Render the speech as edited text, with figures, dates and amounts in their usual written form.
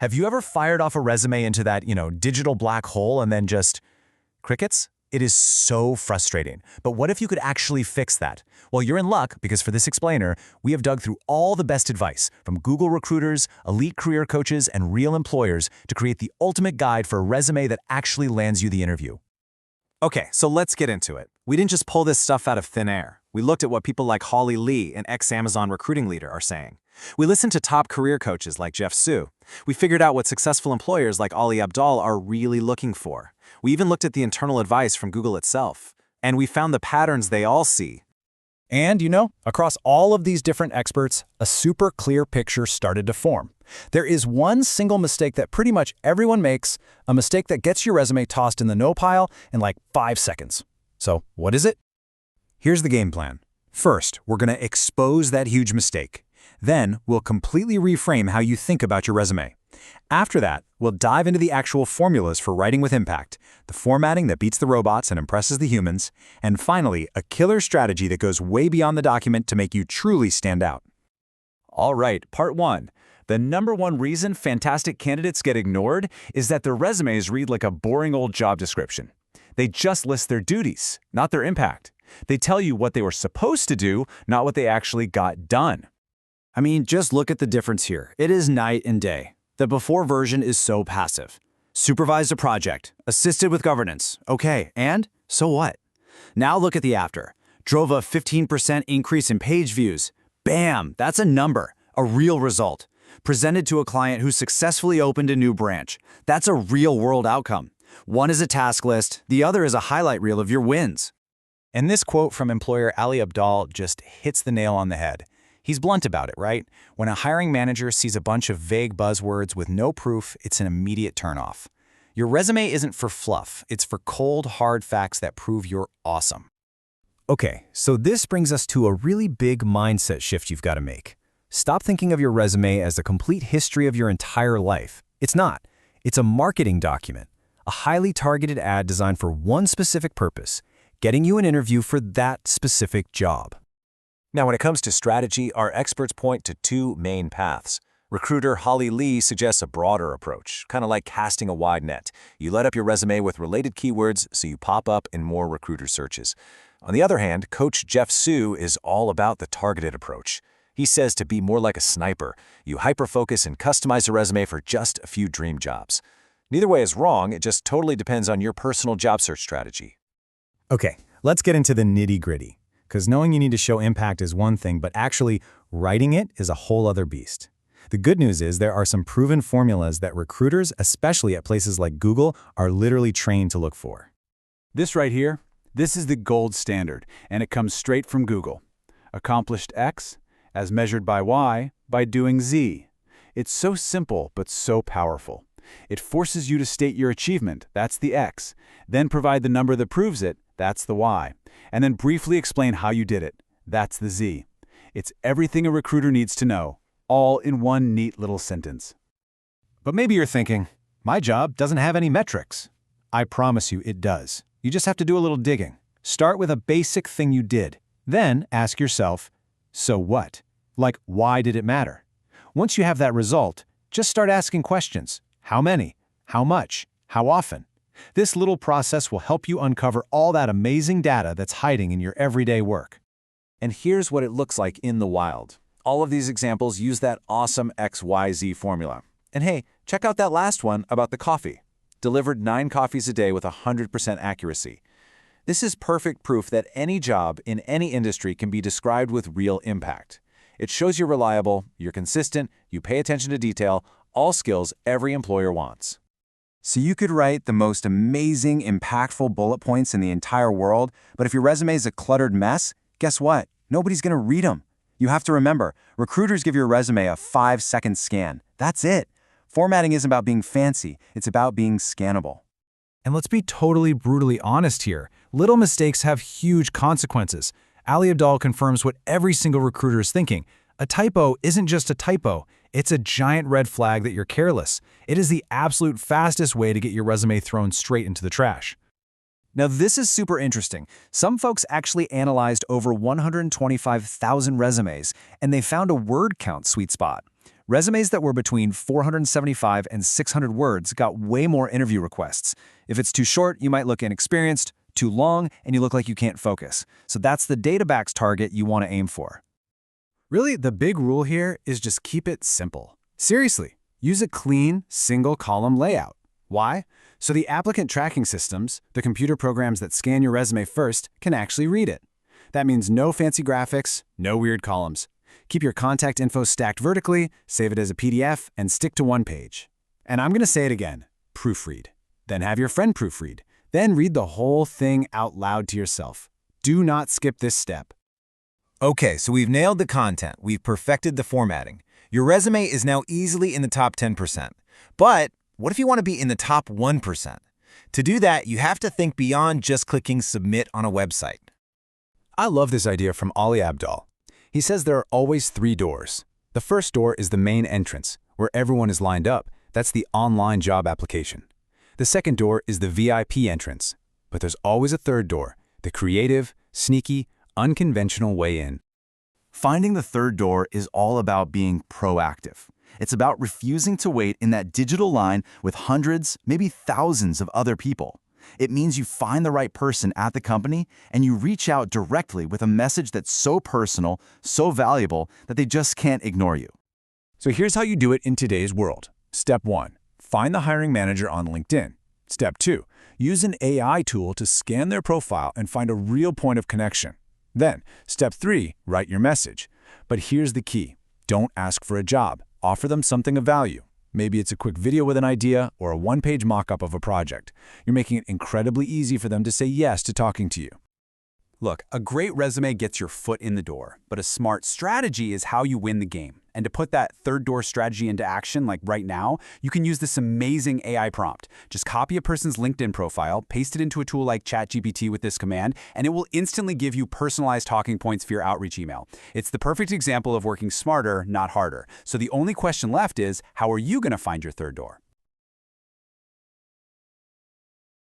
Have you ever fired off a resume into that, digital black hole and then just crickets? It is so frustrating. But what if you could actually fix that? Well, you're in luck because for this explainer, we have dug through all the best advice from Google recruiters, elite career coaches, and real employers to create the ultimate guide for a resume that actually lands you the interview. Okay, so let's get into it. We didn't just pull this stuff out of thin air. We looked at what people like Holly Lee, an ex-Amazon recruiting leader, are saying. We listened to top career coaches like Jeff Su. We figured out what successful employers like Ali Abdaal are really looking for. We even looked at the internal advice from Google itself. And we found the patterns they all see. And, across all of these different experts, a super clear picture started to form. There is one single mistake that pretty much everyone makes, a mistake that gets your resume tossed in the no pile in like 5 seconds. So, what is it? Here's the game plan. First, we're going to expose that huge mistake. Then, we'll completely reframe how you think about your resume. After that, we'll dive into the actual formulas for writing with impact, the formatting that beats the robots and impresses the humans, and finally, a killer strategy that goes way beyond the document to make you truly stand out. All right, part 1. The #1 reason fantastic candidates get ignored is that their resumes read like a boring old job description. They just list their duties, not their impact. They tell you what they were supposed to do, not what they actually got done. I mean, just look at the difference here. It is night and day. The before version is so passive. Supervised a project, assisted with governance. Okay, and so what? Now look at the after. Drove a 15% increase in page views. Bam, that's a number, a real result. Presented to a client who successfully opened a new branch. That's a real-world outcome. One is a task list, the other is a highlight reel of your wins. And this quote from employer Ali Abdaal just hits the nail on the head. He's blunt about it, right? When a hiring manager sees a bunch of vague buzzwords with no proof, it's an immediate turnoff. Your resume isn't for fluff, it's for cold, hard facts that prove you're awesome. Okay, so this brings us to a really big mindset shift you've got to make. Stop thinking of your resume as the complete history of your entire life. It's not. It's a marketing document, a highly targeted ad designed for one specific purpose, getting you an interview for that specific job. Now, when it comes to strategy, our experts point to 2 main paths. Recruiter Holly Lee suggests a broader approach, kind of like casting a wide net. You light up your resume with related keywords so you pop up in more recruiter searches. On the other hand, Coach Jeff Su is all about the targeted approach. He says to be more like a sniper. You hyper-focus and customize a resume for just a few dream jobs. Neither way is wrong, it just totally depends on your personal job search strategy. Okay, let's get into the nitty-gritty. Because knowing you need to show impact is one thing, but actually writing it is a whole other beast. The good news is there are some proven formulas that recruiters, especially at places like Google, are literally trained to look for. This right here, this is the gold standard, and it comes straight from Google. Accomplished X, as measured by Y, by doing Z. It's so simple, but so powerful. It forces you to state your achievement, that's the X, then provide the number that proves it, that's the Y, and then briefly explain how you did it, that's the Z. It's everything a recruiter needs to know, all in one neat little sentence. But maybe you're thinking, my job doesn't have any metrics. I promise you it does. You just have to do a little digging. Start with a basic thing you did. Then ask yourself, so what? Like, why did it matter? Once you have that result, just start asking questions. How many? How much? How often? This little process will help you uncover all that amazing data that's hiding in your everyday work. And here's what it looks like in the wild. All of these examples use that awesome XYZ formula. And hey, check out that last one about the coffee. Delivered 9 coffees a day with 100% accuracy. This is perfect proof that any job in any industry can be described with real impact. It shows you're reliable, you're consistent, you pay attention to detail, all skills every employer wants. So you could write the most amazing, impactful bullet points in the entire world, but if your resume is a cluttered mess, guess what? Nobody's going to read them. You have to remember, recruiters give your resume a 5-second scan. That's it. Formatting isn't about being fancy, it's about being scannable. And let's be totally brutally honest here. Little mistakes have huge consequences. Ali Abdaal confirms what every single recruiter is thinking. A typo isn't just a typo. It's a giant red flag that you're careless. It is the absolute fastest way to get your resume thrown straight into the trash. Now, this is super interesting. Some folks actually analyzed over 125,000 resumes, and they found a word count sweet spot. Resumes that were between 475 and 600 words got way more interview requests. If it's too short, you might look inexperienced, too long, and you look like you can't focus. So that's the database target you want to aim for. Really, the big rule here is just keep it simple. Seriously, use a clean, single-column layout. Why? So the applicant tracking systems, the computer programs that scan your resume first, can actually read it. That means no fancy graphics, no weird columns. Keep your contact info stacked vertically, save it as a PDF, and stick to one page. And I'm going to say it again, proofread. Then have your friend proofread. Then read the whole thing out loud to yourself. Do not skip this step. Okay, so we've nailed the content, we've perfected the formatting. Your resume is now easily in the top 10%. But what if you want to be in the top 1%? To do that, you have to think beyond just clicking submit on a website. I love this idea from Ali Abdaal. He says there are always 3 doors. The first door is the main entrance, where everyone is lined up. That's the online job application. The second door is the VIP entrance. But there's always a third door, the creative, sneaky, unconventional way in. Finding the third door is all about being proactive. It's about refusing to wait in that digital line with hundreds, maybe thousands of other people. It means you find the right person at the company and you reach out directly with a message that's so personal, so valuable that they just can't ignore you. So here's how you do it in today's world. Step 1. Find the hiring manager on LinkedIn. Step 2. Use an AI tool to scan their profile and find a real point of connection. Then, Step 3. Write your message. But here's the key. Don't ask for a job. Offer them something of value. Maybe it's a quick video with an idea or a one-page mock-up of a project. You're making it incredibly easy for them to say yes to talking to you. Look, a great resume gets your foot in the door, but a smart strategy is how you win the game. And to put that third door strategy into action, like right now, you can use this amazing AI prompt. Just copy a person's LinkedIn profile, paste it into a tool like ChatGPT with this command, and it will instantly give you personalized talking points for your outreach email. It's the perfect example of working smarter, not harder. So the only question left is, how are you going to find your third door?